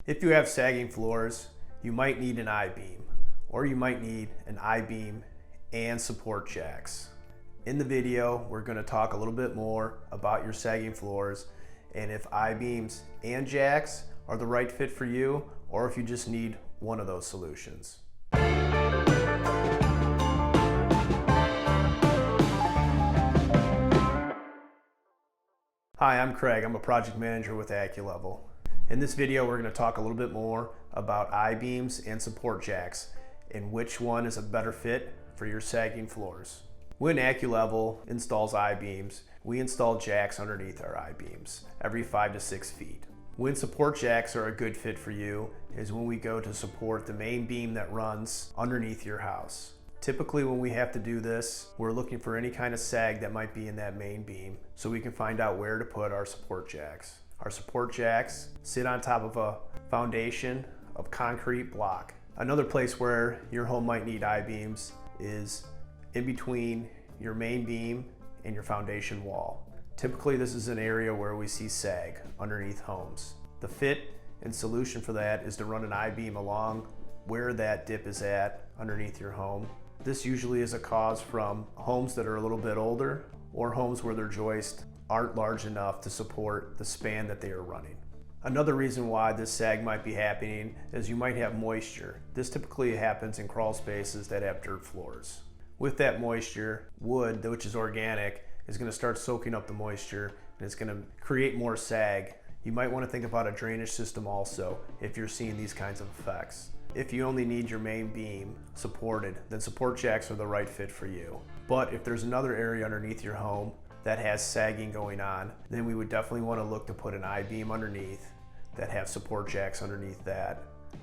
If you have sagging floors, you might need an I-beam, or you might need an I-beam and support jacks. In the video, we're going to talk a little bit more about your sagging floors and if I-beams and jacks are the right fit for you, or if you just need one of those solutions. Hi, I'm Craig. I'm a project manager with Acculevel. In this video, we're going to talk a little bit more about I-beams and support jacks and which one is a better fit for your sagging floors. When Acculevel installs I-beams, we install jacks underneath our I-beams every 5 to 6 feet. When support jacks are a good fit for you is when we go to support the main beam that runs underneath your house. Typically when we have to do this, we're looking for any kind of sag that might be in that main beam so we can find out where to put our support jacks. Our support jacks sit on top of a foundation of concrete block. Another place where your home might need I-beams is in between your main beam and your foundation wall. Typically this is an area where we see sag underneath homes. The fit and solution for that is to run an I-beam along where that dip is at underneath your home. This usually is a cause from homes that are a little bit older or homes where their joists aren't large enough to support the span that they are running. Another reason why this sag might be happening is you might have moisture. This typically happens in crawl spaces that have dirt floors. With that moisture, wood, which is organic, is going to start soaking up the moisture and it's going to create more sag. You might want to think about a drainage system also if you're seeing these kinds of effects. If you only need your main beam supported, then support jacks are the right fit for you. But if there's another area underneath your home that has sagging going on, then we would definitely want to look to put an I-beam underneath that have support jacks underneath that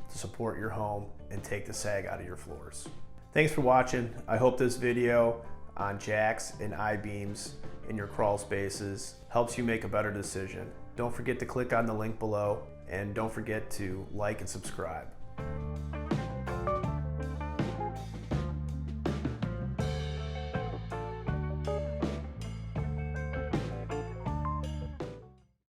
to support your home and take the sag out of your floors. Thanks for watching. I hope this video on jacks and I-beams in your crawl spaces helps you make a better decision. Don't forget to click on the link below and don't forget to like and subscribe.